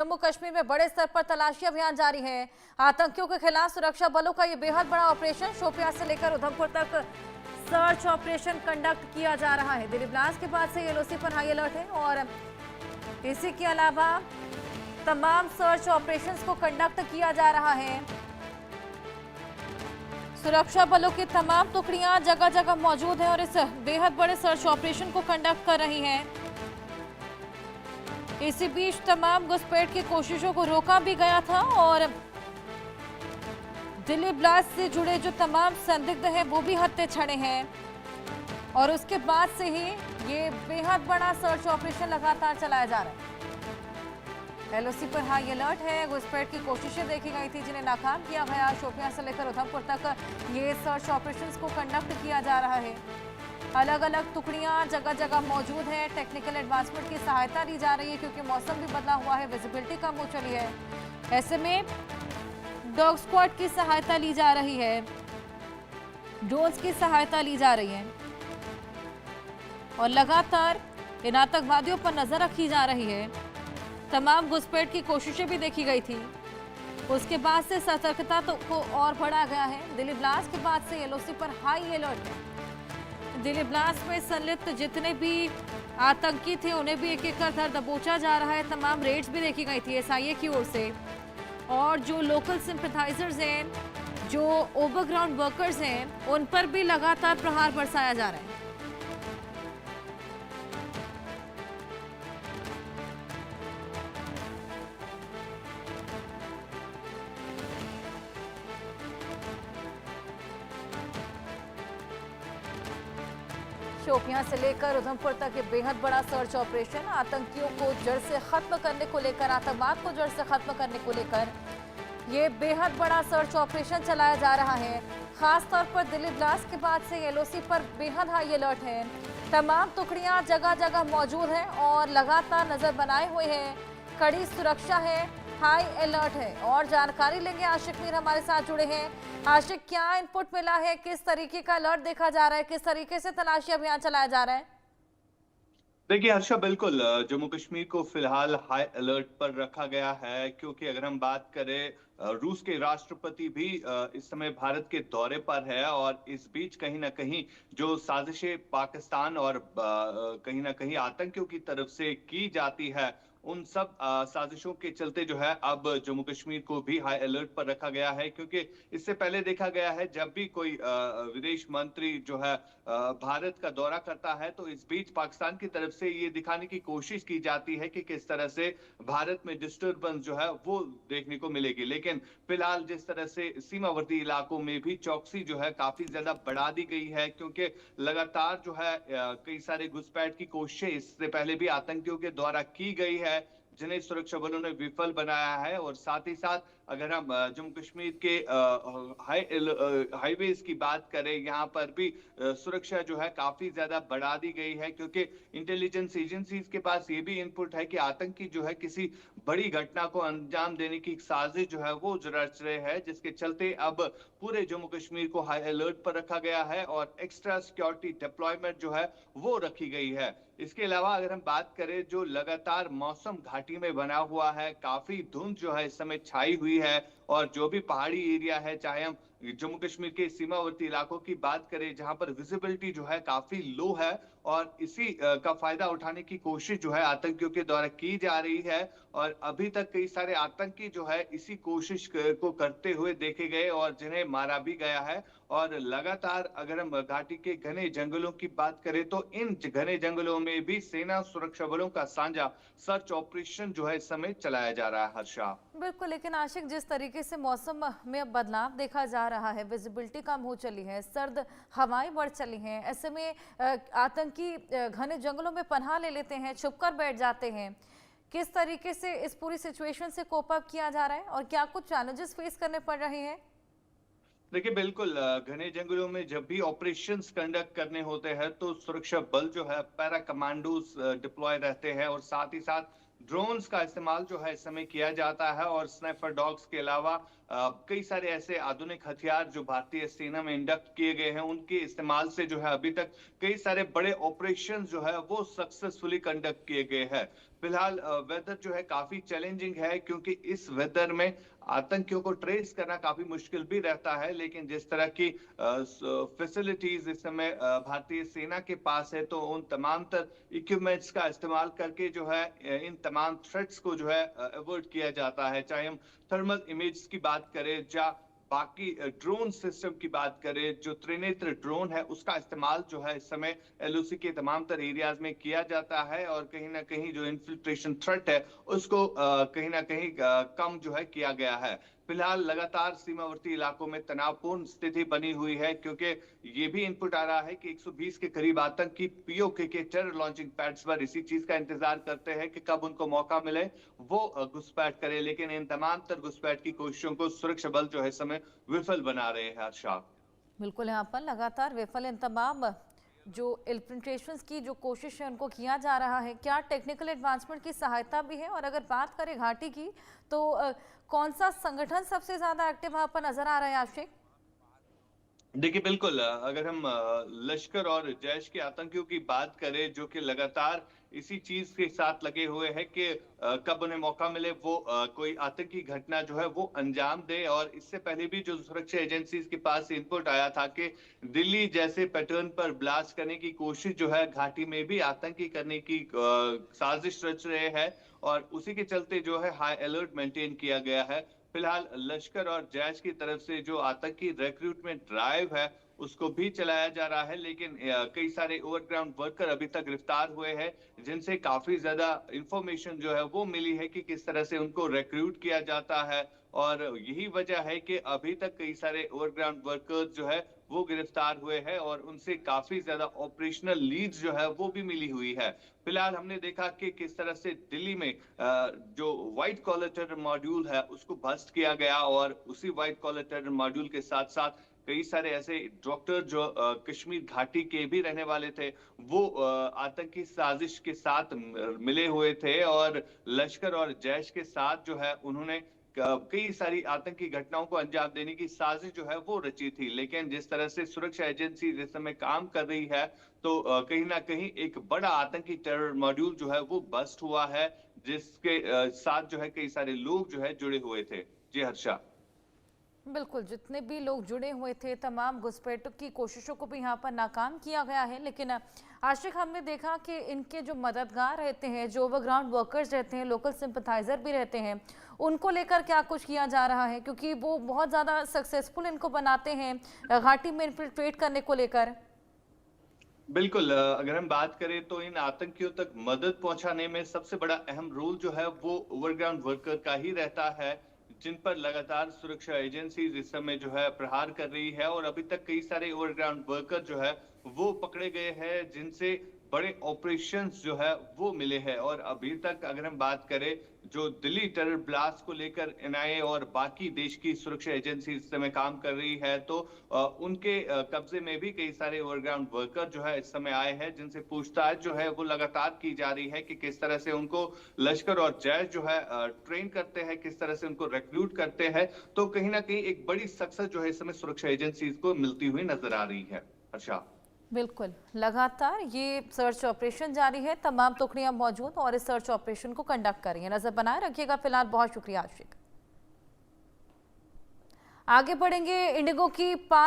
जम्मू कश्मीर में बड़े स्तर पर तलाशी अभियान जारी है। आतंकियों के खिलाफ सुरक्षा बलों का ये बेहद बड़ा ऑपरेशन शोपियां से लेकर उधमपुर तक सर्च ऑपरेशन कंडक्ट किया जा रहा है। दिल्ली ब्लास्ट के बाद से एलओसी पर हाई अलर्ट है और इसी के अलावा तमाम सर्च ऑपरेशंस को कंडक्ट किया जा रहा है। सुरक्षा बलों की तमाम टुकड़ियां जगह जगह मौजूद हैं और इस बेहद बड़े सर्च ऑपरेशन को कंडक्ट कर रही हैं। इसी बीच तमाम घुसपैठ की कोशिशों को रोका भी गया था और दिल्ली ब्लास्ट से जुड़े जो तमाम संदिग्ध हैं वो भी हत्थे छड़े हैं और उसके बाद से ही ये बेहद बड़ा सर्च ऑपरेशन लगातार चलाया जा रहा है। एलओसी पर हाई अलर्ट है। घुसपैठ की कोशिशें देखी गई थी जिन्हें नाकाम किया गया। शोपियां से लेकर उधमपुर तक ये सर्च ऑपरेशंस को कंडक्ट किया जा रहा है। अलग अलग टुकड़ियां जगह जगह मौजूद हैं। टेक्निकल एडवांसमेंट की सहायता ली जा रही है क्योंकि मौसम भी बदला हुआ है, विजिबिलिटी कम हो चली है। ऐसे में डॉग स्क्वाड की सहायता ली जा रही है, ड्रोन्स की सहायता ली जा रही है और लगातार इन आतंकवादियों पर नजर रखी जा रही है। तमाम घुसपैठ की कोशिशें भी देखी गई थी। उसके बाद से सतर्कता को और बढ़ाया गया है। दिल्ली ब्लास्ट के बाद से एलओसी पर हाई अलर्ट है। दिल्ली ब्लास्ट में संलिप्त जितने भी आतंकी थे उन्हें भी एक एक कर धर दबोचा जा रहा है। तमाम रेड्स भी देखी गई थी एसआईए की ओर से और जो लोकल सिंपैथाइजर्स हैं, जो ओवरग्राउंड वर्कर्स हैं, उन पर भी लगातार प्रहार बरसाया जा रहा है। शोपियां से लेकर उधमपुर तक ये बेहद बड़ा सर्च ऑपरेशन आतंकियों को जड़ से खत्म करने को लेकर, आतंकवाद को जड़ से खत्म करने को लेकर ये बेहद बड़ा सर्च ऑपरेशन चलाया जा रहा है। खास तौर पर दिल्ली ब्लास्ट के बाद से एलओसी पर बेहद हाई अलर्ट है। तमाम टुकड़ियां जगह जगह मौजूद हैं और लगातार नजर बनाए हुए हैं। कड़ी सुरक्षा है, हाई अलर्ट है और जानकारी लेंगे। आशिक मीर हमारे साथ जुड़े हैं। आशिक, क्या इनपुट मिला है, किस तरीके का अलर्ट देखा जा रहा है, किस तरीके से तलाशी अभियान चलाया जा रहा है? देखिए हर्षा, बिल्कुल जम्मू कश्मीर को फिलहाल हाई अलर्ट पर रखा गया है क्योंकि अगर हम बात करें रूस के राष्ट्रपति भी इस समय भारत के दौरे पर है और इस बीच कहीं ना कहीं जो साजिशें पाकिस्तान और कहीं ना कहीं आतंकियों की तरफ से की जाती है उन सब साजिशों के चलते जो है अब जम्मू कश्मीर को भी हाई अलर्ट पर रखा गया है क्योंकि इससे पहले देखा गया है जब भी कोई विदेश मंत्री जो है भारत का दौरा करता है तो इस बीच पाकिस्तान की तरफ से ये दिखाने की कोशिश की जाती है कि किस तरह से भारत में डिस्टर्बेंस जो है वो देखने को मिलेगी। लेकिन फिलहाल जिस तरह से सीमावर्ती इलाकों में भी चौकसी जो है काफी ज्यादा बढ़ा दी गई है क्योंकि लगातार जो है कई सारे घुसपैठ की कोशिशें इससे पहले भी आतंकियों के द्वारा की गई है जिन्हें सुरक्षा बलों ने विफल बनाया है। और साथ ही साथ अगर हम जम्मू कश्मीर के हाईवेज की बात करें, यहाँ पर भी सुरक्षा जो है काफी ज्यादा बढ़ा दी गई है क्योंकि इंटेलिजेंस एजेंसीज के पास ये भी इनपुट है कि आतंकी जो है किसी बड़ी घटना को अंजाम देने की साजिश जो है वो रच रहे हैं, जिसके चलते अब पूरे जम्मू कश्मीर को हाई अलर्ट पर रखा गया है और एक्स्ट्रा सिक्योरिटी डिप्लॉयमेंट जो है वो रखी गई है। इसके अलावा अगर हम बात करें जो लगातार मौसम घाटी में बना हुआ है, काफी धुंध जो है इस समय छाई हुई है और जो भी पहाड़ी एरिया है, चाहे हम जम्मू कश्मीर के सीमावर्ती इलाकों की बात करें जहां पर विजिबिलिटी जो है काफी लो है और इसी का फायदा उठाने की कोशिश जो है आतंकियों के द्वारा की जा रही है और अभी तक कई सारे आतंकी जो है इसी कोशिश को करते हुए देखे गए और जिन्हें मारा भी गया है। और लगातार अगर हम घाटी के घने जंगलों की बात करें तो इन घने जंगलों में भी सेना सुरक्षा बलों का साझा सर्च ऑपरेशन जो है इस समय चलाया जा रहा है। हर्षा, बिल्कुल, लेकिन आशिक जिस तरीके से मौसम में अब बदलाव देखा जा रहा है, विजिबिलिटी कम हो चली है, सर्द हवाएं बढ़ चली हैं, ऐसे में आतंकी घने जंगलों में पनाह ले लेते हैं, छुपकर बैठ जाते हैं। किस तरीके से इस पूरी सिचुएशन से कोप अप किया जा रहा है और क्या कुछ चैलेंजेस फेस करने पड़ रहे हैं? देखिए बिल्कुल घने जंगलों में जब भी ऑपरेशंस कंडक्ट करने होते हैं तो सुरक्षा बल जो है पैरा कमांडोज डिप्लॉय रहते हैं और साथ ही साथ ड्रोन्स का इस्तेमाल जो है इस समय किया जाता है और स्नाइपर डॉग्स के अलावा कई सारे ऐसे आधुनिक हथियार जो भारतीय सेना में इंडक्ट किए गए हैं उनके इस्तेमाल से जो है अभी तक कई सारे बड़े ऑपरेशन जो है वो सक्सेसफुली कंडक्ट किए गए हैं। फिलहाल वेदर जो है काफी चैलेंजिंग है, क्योंकि इस वेदर में आतंकियों को ट्रेस करना काफी मुश्किल भी रहता है। लेकिन जिस तरह की फैसिलिटीज इस समय भारतीय सेना के पास है, तो उन तमाम तर इक्विपमेंट्स का इस्तेमाल करके जो है इन तमाम थ्रेट्स को जो है अवॉइड किया जाता है। चाहे हम थर्मल इमेज की बात करें या बाकी ड्रोन सिस्टम की बात करें, जो त्रिनेत्र ड्रोन है उसका इस्तेमाल जो है इस समय एलओसी के तमाम तर एरियाज में किया जाता है, और कहीं ना कहीं जो इन्फिल्ट्रेशन थ्रेट है उसको कहीं ना कहीं कम जो है किया गया है। फिलहाल लगातार सीमावर्ती इलाकों में तनावपूर्ण स्थिति बनी हुई है, क्योंकि ये भी इनपुट आ रहा है कि 120 के करीब आतंकी पीओके के टेरर लॉन्चिंग पैड्स पर इसी चीज का इंतजार करते हैं कि कब उनको मौका मिले वो घुसपैठ करे। लेकिन इन तमाम तर घुसपैठ की कोशिशों को सुरक्षा बल जो है इस समय विफल बना रहे हैं। हर्षा, बिल्कुल, यहाँ पर लगातार विफल इन तमाम जो इन्फिल्ट्रेशंस की जो कोशिश है उनको किया जा रहा है। क्या टेक्निकल एडवांसमेंट की सहायता भी है? और अगर बात करें घाटी की, तो कौन सा संगठन सबसे ज्यादा एक्टिव वहां पर नजर आ रहा है आशिक? देखिए बिल्कुल, अगर हम लश्कर और जैश के आतंकियों की बात करें, जो कि लगातार इसी चीज के साथ लगे हुए हैं कि कब उन्हें मौका मिले वो कोई आतंकी घटना जो है वो अंजाम दे। और इससे पहले भी जो सुरक्षा एजेंसीज के पास इनपुट आया था कि दिल्ली जैसे पैटर्न पर ब्लास्ट करने की कोशिश जो है घाटी में भी आतंकी करने की साजिश रच रहे हैं, और उसी के चलते जो है हाई अलर्ट मेंटेन किया गया है। फिलहाल लश्कर और जैश की तरफ से जो आतंकी रिक्रूटमेंट ड्राइव है उसको भी चलाया जा रहा है, लेकिन कई सारे ओवरग्राउंड वर्कर अभी तक गिरफ्तार हुए हैं, जिनसे काफी ज्यादा इंफॉर्मेशन जो है वो मिली है कि किस तरह से उनको रिक्रूट किया जाता है। और यही वजह है कि अभी तक कई सारे ओवरग्राउंड वर्कर्स जो है वो गिरफ्तार हुए हैं, और उनसे काफी ज्यादा ऑपरेशनल लीड्स जो है वो भी मिली हुई है। फिलहाल हमने देखा कि किस तरह से दिल्ली में जो व्हाइट कॉलर टेरर मॉड्यूल है उसको बस्ट किया गया, और उसी व्हाइट कॉलर टेरर मॉड्यूल के साथ साथ कई सारे ऐसे डॉक्टर जो कश्मीर घाटी के भी रहने वाले थे, वो आतंकी साजिश के साथ मिले हुए थे, और लश्कर और जैश के साथ जो है उन्होंने कई सारी आतंकी घटनाओं को अंजाम देने की साजिश जो है वो रची थी। लेकिन जिस तरह से सुरक्षा एजेंसी इस समय काम कर रही है, तो कहीं ना कहीं एक बड़ा आतंकी टेरर मॉड्यूल जो है वो बस्ट हुआ है, जिसके साथ जो है कई सारे लोग जो है जुड़े हुए थे। जी हर्षा। बिल्कुल, जितने भी लोग जुड़े हुए थे तमाम घुसपैठ की कोशिशों को भी यहाँ पर नाकाम किया गया है। लेकिन आशिक, हमने देखा कि इनके जो मददगार रहते हैं, जो ओवरग्राउंड वर्कर्स रहते हैं, लोकल सिंपथाइजर भी रहते हैं, उनको लेकर क्या कुछ किया जा रहा है? क्योंकि वो बहुत ज़्यादा सक्सेसफुल इनको बनाते हैं घाटी में इन्फिल्ट्रेट करने को लेकर। बिल्कुल, अगर हम बात करें तो इन आतंकियों तक मदद पहुंचाने में सबसे बड़ा अहम रोल जो है वो ओवरग्राउंड वर्कर का ही रहता है, जिन पर लगातार सुरक्षा एजेंसीज इस समय जो है प्रहार कर रही है। और अभी तक कई सारे ओवरग्राउंड वर्कर जो है वो पकड़े गए हैं, जिनसे बड़े ऑपरेशंस जो है वो मिले हैं। और अभी तक अगर हम बात करें जो दिल्ली टेरर ब्लास्ट को लेकर एनआईए और बाकी देश की सुरक्षा एजेंसी इस समय काम कर रही है, तो उनके कब्जे में भी कई सारे ओवरग्राउंड वर्कर जो है इस समय आए हैं, जिनसे पूछताछ जो है वो लगातार की जा रही है कि किस तरह से उनको लश्कर और जैश जो है ट्रेन करते हैं, किस तरह से उनको रिक्रूट करते हैं। तो कहीं ना कहीं एक बड़ी सक्सेस जो है इस समय सुरक्षा एजेंसी को मिलती हुई नजर आ रही है। अच्छा, बिल्कुल, लगातार ये सर्च ऑपरेशन जारी है, तमाम टुकड़ियां मौजूद और इस सर्च ऑपरेशन को कंडक्ट कर रही है। नजर बनाए रखिएगा। फिलहाल बहुत शुक्रिया आशिक। आगे बढ़ेंगे। इंडिगो की पास